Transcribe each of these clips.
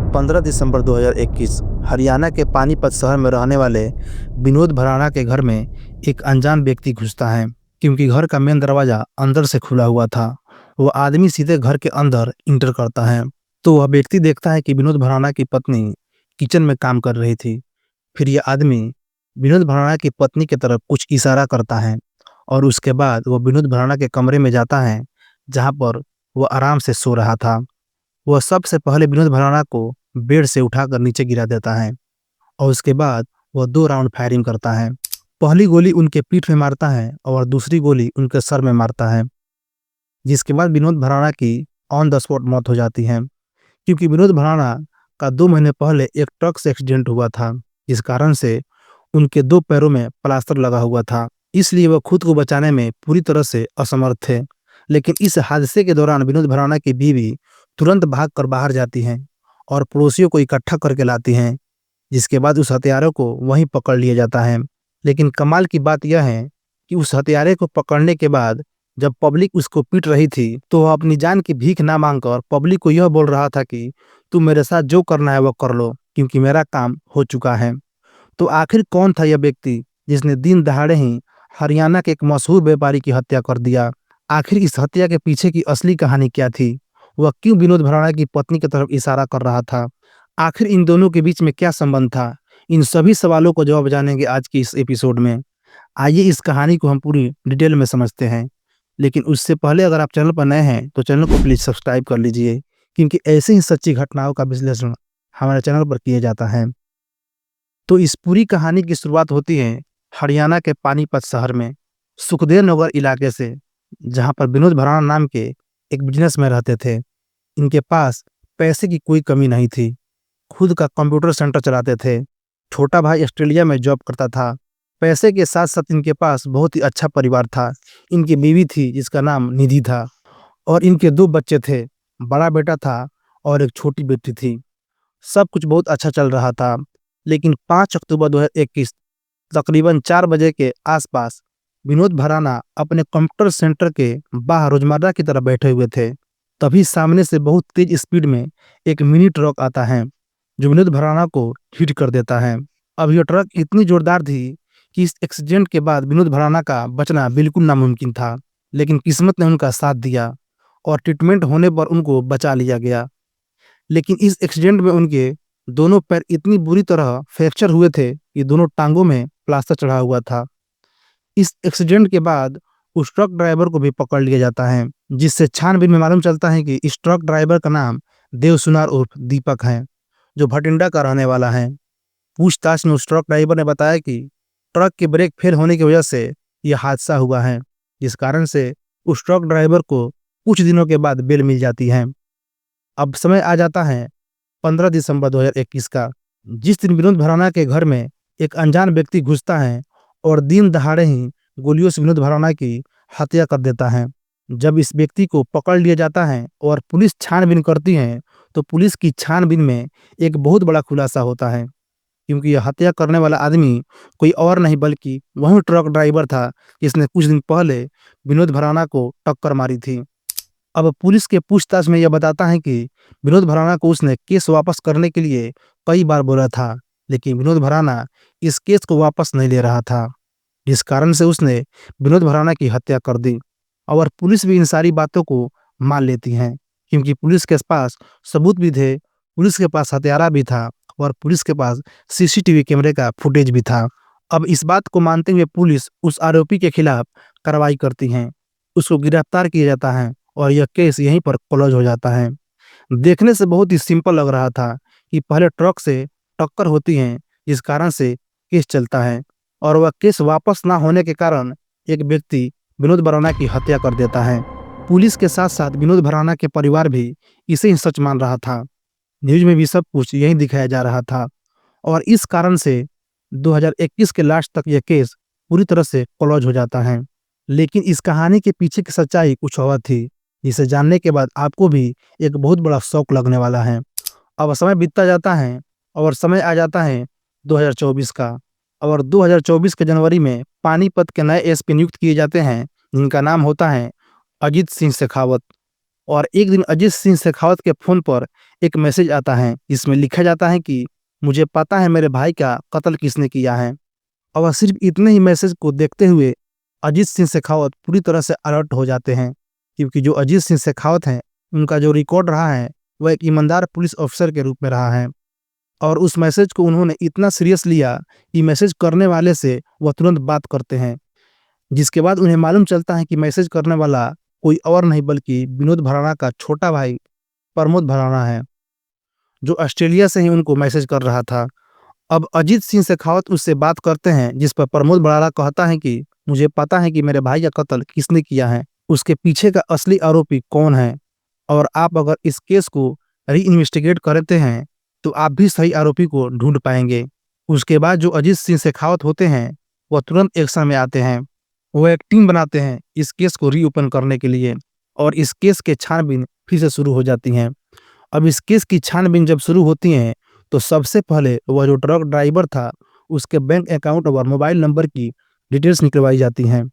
15 दिसंबर 2021 हरियाणा के पानीपत शहर में रहने वाले विनोद भराड़ा के घर में एक अनजान व्यक्ति घुसता है। क्योंकि घर का मेन दरवाजा अंदर से खुला हुआ था, वह आदमी सीधे घर के अंदर इंटर करता है। तो वह व्यक्ति देखता है कि विनोद भराड़ा की पत्नी किचन में काम कर रही थी। फिर यह आदमी विनोद भराड़ा की पत्नी की तरफ कुछ इशारा करता है और उसके बाद वह विनोद भराड़ा के कमरे में जाता है, जहां पर वह आराम से सो रहा था। वह सबसे पहले विनोद भराड़ा को बेड से उठाकर नीचे गिरा देता है और उसके बाद वह 2 राउंड फायरिंग करता है। पहली गोली उनके पीठ में मारता है और दूसरी गोली उनके सर में मारता है, जिसके बाद विनोद भराड़ा की ऑन द स्पॉट मौत हो जाती है। क्योंकि विनोद भराड़ा का 2 महीने पहले एक ट्रक से एक्सीडेंट हुआ था, जिस कारण से उनके 2 पैरों में प्लास्टर लगा हुआ था, इसलिए वह खुद को बचाने में पूरी तरह से असमर्थ थे। लेकिन इस हादसे के दौरान विनोद भराड़ा की बीवी तुरंत भागकर बाहर जाती हैं और पड़ोसियों को इकट्ठा करके लाती हैं, जिसके बाद उस हत्यारे को वहीं पकड़ लिया जाता है। लेकिन कमाल की बात यह है कि उस हत्यारे को पकड़ने के बाद जब पब्लिक उसको पीट रही थी, तो वह अपनी जान की भीख ना मांगकर पब्लिक को यह बोल रहा था कि तुम मेरे साथ जो करना है वो कर लो, क्योंकि मेरा काम हो चुका है। तो आखिर कौन था यह व्यक्ति जिसने दिन दहाड़े ही हरियाणा के एक मशहूर व्यापारी की हत्या कर दिया? आखिर इस हत्या के पीछे की असली कहानी क्या थी? वह क्यों विनोद भराड़ा की पत्नी की तरफ इशारा कर रहा था? आखिर इन दोनों के बीच में क्या संबंध था? इन सभी सवालों को जवाब जानेंगे आज की इस एपिसोड में। आइए इस कहानी को हम पूरी डिटेल में समझते हैं। लेकिन उससे पहले अगर आप चैनल पर नए हैं तो चैनल को प्लीज सब्सक्राइब कर लीजिए, क्योंकि ऐसे ही सच्ची घटनाओं का विश्लेषण हमारे चैनल पर किया जाता है। तो इस पूरी कहानी की शुरुआत होती है हरियाणा के पानीपत शहर में, सुखदेव नगर इलाके से, जहां पर विनोद भराड़ा नाम के एक बिजनेसमैन रहते थे। इनके पास पैसे की कोई कमी नहीं थी, खुद का कंप्यूटर सेंटर चलाते थे। छोटा भाई ऑस्ट्रेलिया में जॉब करता था। पैसे के साथ साथ इनके पास बहुत ही अच्छा परिवार था। इनकी बीवी थी जिसका नाम निधि था और इनके 2 बच्चे थे, बड़ा बेटा था और एक छोटी बेटी थी। सब कुछ बहुत अच्छा चल रहा था। लेकिन 5 अक्टूबर 2021 तकरीबन 4 बजे के आसपास विनोद भराड़ा अपने कंप्यूटर सेंटर के बाहर रोजमर्रा की तरह बैठे हुए थे। तभी सामने से बहुत तेज स्पीड में एक मिनी ट्रक आता है, जो विनोद भराड़ा को हिट कर देता है। अब यह ट्रक इतनी जोरदार थी कि इस एक्सीडेंट के बाद विनोद भराड़ा का बचना बिल्कुल नामुमकिन था। लेकिन किस्मत ने उनका साथ दिया और ट्रीटमेंट होने पर उनको बचा लिया गया। लेकिन इस एक्सीडेंट में उनके दोनों पैर इतनी बुरी तरह फ्रैक्चर हुए थे कि दोनों टांगों में प्लास्टर चढ़ा हुआ था। इस एक्सीडेंट के बाद उस ट्रक ड्राइवर को भी पकड़ लिया जाता है, जिससे छानबीन में मालूम चलता है कि इस ट्रक ड्राइवर का नाम देव सुनार उर्फ दीपक है, जो भटिंडा का रहने वाला है। पूछताछ में उस ट्रक ड्राइवर ने बताया कि ट्रक के ब्रेक फेल होने की वजह से यह हादसा हुआ है, जिस कारण से उस ट्रक ड्राइवर को कुछ दिनों के बाद बेल मिल जाती है। अब समय आ जाता है 15 दिसंबर 2021 का, जिस दिन विनोद भराड़ा के घर में एक अनजान व्यक्ति घुसता है और दिन दहाड़े ही गोलियों से विनोद भराड़ा की हत्या कर देता है। जब इस व्यक्ति को पकड़ लिया जाता है और पुलिस छानबीन करती है, तो पुलिस की छानबीन में एक बहुत बड़ा खुलासा होता है, क्योंकि यह हत्या करने वाला आदमी कोई और नहीं बल्कि वही ट्रक ड्राइवर था जिसने कुछ दिन पहले विनोद भराड़ा को टक्कर मारी थी। अब पुलिस के पूछताछ में यह बताता है कि विनोद भराड़ा को उसने केस वापस करने के लिए कई बार बोला था, लेकिन विनोद भराड़ा इस केस को वापस नहीं ले रहा था, जिस कारण से उसने विनोद भराड़ा की हत्या कर दी। और पुलिस भी इन सारी बातों को मान लेती है, क्योंकि पुलिस के पास सबूत भी थे, पुलिस के पास हथियारा भी था और पुलिस के पास सीसीटीवी कैमरे का फुटेज भी था। अब इस बात को मानते हुए पुलिस उस आरोपी के खिलाफ कार्रवाई करती है, उसको गिरफ्तार किया जाता है और यह केस यहीं पर क्लोज हो जाता है। देखने से बहुत ही सिंपल लग रहा था कि पहले ट्रक से टक्कर होती है, जिस कारण से केस चलता है, और वह केस वापस ना होने के कारण एक व्यक्ति विनोद भराड़ा की हत्या कर देता है। पुलिस के साथ साथ विनोद भराड़ा के परिवार भी इसे ही सच मान रहा था। न्यूज में भी सब कुछ यही दिखाया जा रहा था और इस कारण से 2021 के लास्ट तक यह केस पूरी तरह से क्लोज हो जाता है। लेकिन इस कहानी के पीछे की सच्चाई कुछ और थी, जिसे जानने के बाद आपको भी एक बहुत बड़ा शौक लगने वाला है। अब समय बीतता जाता है और समय आ जाता है 2024 का, और 2024 के जनवरी में पानीपत के नए एसपी नियुक्त किए जाते हैं, जिनका नाम होता है अजीत सिंह शेखावत। और एक दिन अजीत सिंह शेखावत के फ़ोन पर एक मैसेज आता है जिसमें लिखा जाता है कि मुझे पता है मेरे भाई का कत्ल किसने किया है। और सिर्फ इतने ही मैसेज को देखते हुए अजीत सिंह शेखावत पूरी तरह से अलर्ट हो जाते हैं, क्योंकि जो अजीत सिंह शेखावत हैं उनका जो रिकॉर्ड रहा है वह एक ईमानदार पुलिस ऑफिसर के रूप में रहा है। और उस मैसेज को उन्होंने इतना सीरियस लिया कि मैसेज करने वाले से वह तुरंत बात करते हैं, जिसके बाद उन्हें मालूम चलता है कि मैसेज करने वाला कोई और नहीं बल्कि विनोद भराना का छोटा भाई प्रमोद भराना है, जो ऑस्ट्रेलिया से ही उनको मैसेज कर रहा था। अब अजीत सिंह शेखावत उससे बात करते हैं, जिस पर प्रमोद भराना कहता है कि मुझे पता है कि मेरे भाई का कत्ल किसने किया है, उसके पीछे का असली आरोपी कौन है, और आप अगर इस केस को री इन्वेस्टिगेट करते हैं तो आप भी सही आरोपी को ढूंढ पाएंगे। उसके बाद जो अजीत सिंह शेखावत होते हैं वह तुरंत एक्शन में आते हैं। वो एक टीम बनाते हैं इस केस को रीओपन करने के लिए, और इस केस के छानबीन फिर से शुरू हो जाती हैं। अब इस केस की छानबीन जब शुरू होती है तो सबसे पहले वह जो ट्रक ड्राइवर था उसके बैंक अकाउंट और मोबाइल नंबर की डिटेल्स निकलवाई जाती हैं।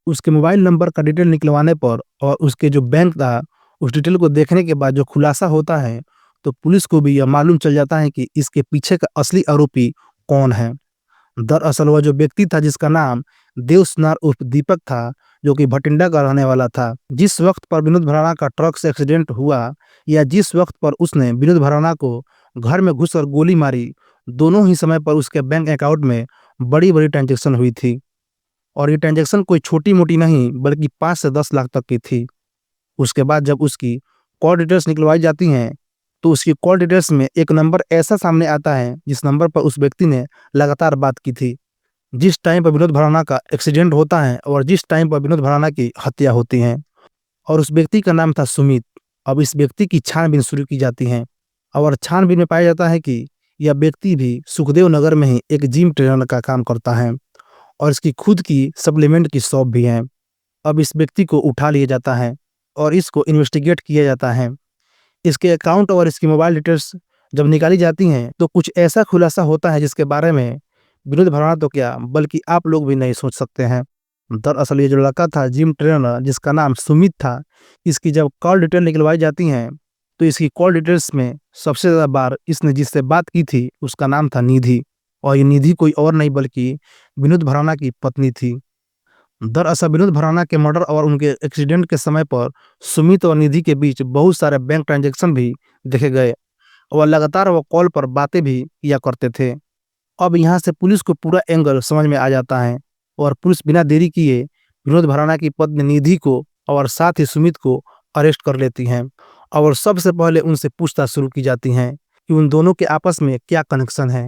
उसके मोबाइल नंबर का डिटेल निकलवाने पर और उसके जो बैंक था उस डिटेल को देखने के बाद जो खुलासा होता है तो पुलिस को भी यह मालूम चल जाता है कि इसके पीछे का असली आरोपी कौन है। दरअसल वह जो व्यक्ति था जिसका नाम देवसुनार उर्फ दीपक था, जो कि भटिंडा का रहने वाला था, जिस वक्त पर विनोद भराना का ट्रक से एक्सीडेंट हुआ या जिस वक्त पर उसने विनोद भराना को घर में घुसकर गोली मारी, दोनों ही समय पर उसके बैंक अकाउंट में बड़ी बड़ी ट्रांजैक्शन हुई थी। और ये ट्रांजैक्शन कोई छोटी मोटी नहीं बल्कि 5 से 10 लाख तक की थी। उसके बाद जब उसकी कॉल डिटेल्स निकलवाई जाती हैं तो उसकी कॉल डिटेल्स में एक नंबर ऐसा सामने आता है जिस नंबर पर उस व्यक्ति ने लगातार बात की थी, जिस टाइम पर विनोद भराना का एक्सीडेंट होता है और जिस टाइम पर विनोद भराना की हत्या होती है। और उस व्यक्ति का नाम था सुमित। अब इस व्यक्ति की छानबीन शुरू की जाती है और छानबीन में पाया जाता है कि यह व्यक्ति भी सुखदेव नगर में ही एक जिम ट्रेनर का काम करता है और इसकी खुद की सप्लीमेंट की शॉप भी है। अब इस व्यक्ति को उठा लिया जाता है और इसको इन्वेस्टिगेट किया जाता है। इसके अकाउंट और इसकी मोबाइल डिटेल्स जब निकाली जाती हैं तो कुछ ऐसा खुलासा होता है जिसके बारे में विनोद भराना तो क्या बल्कि आप लोग भी नहीं सोच सकते हैं। दरअसल ये जो लड़का था जिम ट्रेनर जिसका नाम सुमित था, इसकी जब कॉल डिटेल निकलवाई जाती हैं तो इसकी कॉल डिटेल्स में सबसे ज़्यादा बार इसने जिससे बात की थी उसका नाम था निधि, और ये निधि कोई और नहीं बल्कि विनोद भराना की पत्नी थी। दरअसल विनोद भराना के मर्डर और उनके एक्सीडेंट के समय पर सुमित और निधि के बीच बहुत सारे बैंक ट्रांजैक्शन भी देखे गए और लगातार वो कॉल पर बातें भी किया करते थे। अब यहाँ से पुलिस को पूरा एंगल समझ में आ जाता है और पुलिस बिना देरी किए विनोद भराना की पत्नी निधि को और साथ ही सुमित को अरेस्ट कर लेती हैं और सबसे पहले उनसे पूछताछ शुरू की जाती है कि उन दोनों के आपस में क्या कनेक्शन है।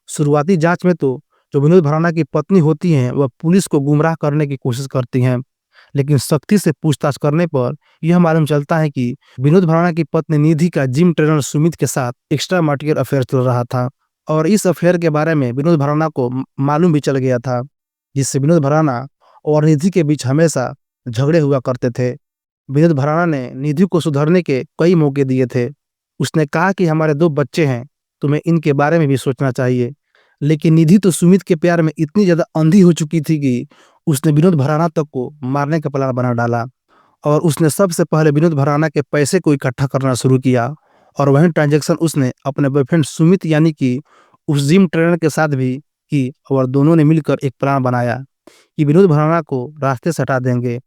शुरुआती जांच में तो जो विनोद भराना की पत्नी होती हैं वह पुलिस को गुमराह करने की कोशिश करती हैं, लेकिन सख्ती से पूछताछ करने पर यह मालूम चलता है कि विनोद भराना की पत्नी निधि का जिम ट्रेनर सुमित के साथ एक्स्ट्रा मैरिटल अफेयर चल रहा था और इस अफेयर के बारे में विनोद भराना को मालूम भी चल गया था, जिससे विनोद भराना और निधि के बीच हमेशा झगड़े हुआ करते थे। विनोद भराना ने निधि को सुधरने के कई मौके दिए थे। उसने कहा कि हमारे 2 बच्चे हैं, तुम्हें इनके बारे में भी सोचना चाहिए। लेकिन निधि तो सुमित के प्यार में इतनी ज्यादा अंधी हो चुकी थी कि उसने विनोद भराना तक को मारने का प्लान बना डाला और उसने सबसे पहले विनोद भराना के पैसे को इकट्ठा करना शुरू किया और वही ट्रांजैक्शन उसने अपने बॉयफ्रेंड सुमित यानी कि उस जिम ट्रेनर के साथ भी की और दोनों ने मिलकर एक प्लान बनाया कि विनोद भराना को रास्ते से हटा देंगे,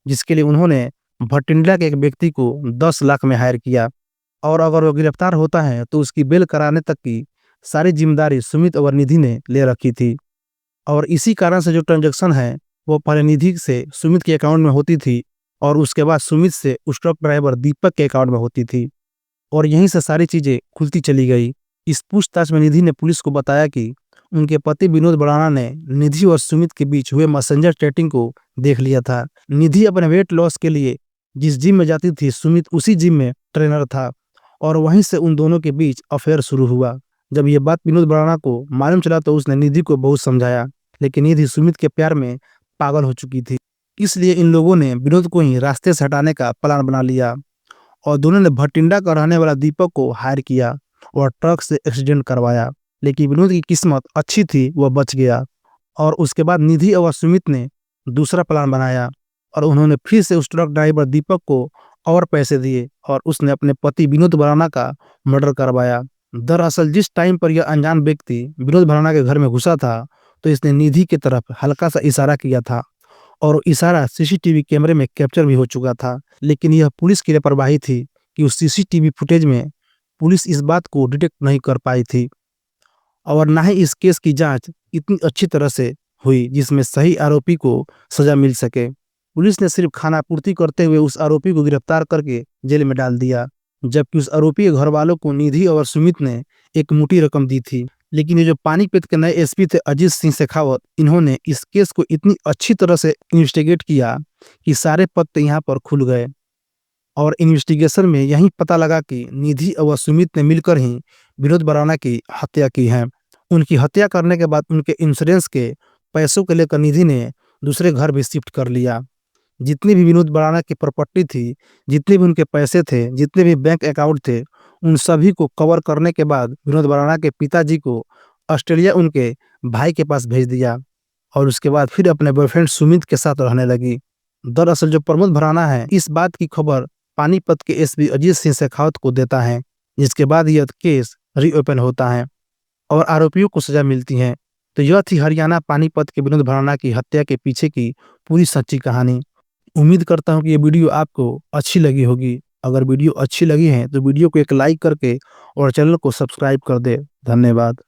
जिसके लिए उन्होंने भटिंडा के एक व्यक्ति को 10 लाख में हायर किया और अगर वो गिरफ्तार होता है तो उसकी बेल कराने तक की सारी जिम्मेदारी सुमित और निधि ने ले रखी थी। और इसी कारण से जो ट्रांजैक्शन है वो पहले निधि से सुमित के अकाउंट में होती थी और उसके बाद सुमित से उस ट्रक ड्राइवर दीपक के अकाउंट में होती थी और यहीं से सारी चीजें खुलती चली गई। इस पूछताछ में निधि ने पुलिस को बताया कि उनके पति विनोद भराना ने निधि और सुमित के बीच हुए मैसेंजर चैटिंग को देख लिया था। निधि अपने वेट लॉस के लिए जिस जिम में जाती थी सुमित उसी जिम में ट्रेनर था और वहीं से उन दोनों के बीच अफेयर शुरू हुआ। जब ये बात विनोद भराना को मालूम चला तो उसने निधि को बहुत समझाया, लेकिन निधि सुमित के प्यार में पागल हो चुकी थी। इसलिए इन लोगों ने विनोद को ही रास्ते से हटाने का प्लान बना लिया और दोनों ने भटिंडा का रहने वाला दीपक को हायर किया और ट्रक से एक्सीडेंट करवाया। लेकिन विनोद की किस्मत अच्छी थी, वह बच गया। और उसके बाद निधि और सुमित ने दूसरा प्लान बनाया और उन्होंने फिर से उस ट्रक ड्राइवर दीपक को और पैसे दिए और उसने अपने पति विनोद भराना का मर्डर करवाया। दरअसल जिस टाइम पर यह अनजान व्यक्ति विनोद भराना के घर में घुसा था, तो इसने निधि की तरफ हल्का सा इशारा किया था और इशारा सीसीटीवी कैमरे में कैप्चर भी हो चुका था। लेकिन यह पुलिस की लापरवाही थी कि उस सीसीटीवी फुटेज में पुलिस इस बात को डिटेक्ट नहीं कर पाई थी और ना ही इस केस की जांच इतनी अच्छी तरह से हुई जिसमें सही आरोपी को सजा मिल सके। पुलिस ने सिर्फ खानापूर्ति करते हुए उस आरोपी को गिरफ्तार करके जेल में डाल दिया, जबकि उस आरोपी के घर वालों को निधि और सुमित ने एक मोटी रकम दी थी। लेकिन ये जो पानीपत के नए एसपी थे अजीत सिंह शेखावत, इन्होंने इस केस को इतनी अच्छी तरह से इन्वेस्टिगेट किया कि सारे पत्ते यहाँ पर खुल गए और इन्वेस्टिगेशन में यही पता लगा कि निधि और सुमित ने मिलकर ही विनोद भराना की हत्या की है। उनकी हत्या करने के बाद उनके इंश्योरेंस के पैसों को लेकर निधि ने दूसरे घर भी शिफ्ट कर लिया। जितनी भी विनोद भराना की प्रॉपर्टी थी, जितने भी उनके पैसे थे, जितने भी बैंक अकाउंट थे, उन सभी को कवर करने के बाद विनोद भराना के पिताजी को ऑस्ट्रेलिया उनके भाई के पास भेज दिया और उसके बाद फिर अपने बॉयफ्रेंड सुमित के साथ रहने लगी। दरअसल जो प्रमोद भराना है, इस बात की खबर पानीपत के एसपी अजीत सिंह शेखावत को देता है, जिसके बाद यह केस रीओपन होता है और आरोपियों को सजा मिलती है। तो यह थी हरियाणा पानीपत के विनोद भराना की हत्या के पीछे की पूरी सच्ची कहानी। उम्मीद करता हूँ कि ये वीडियो आपको अच्छी लगी होगी। अगर वीडियो अच्छी लगी है तो वीडियो को एक लाइक करके और चैनल को सब्सक्राइब कर दे। धन्यवाद।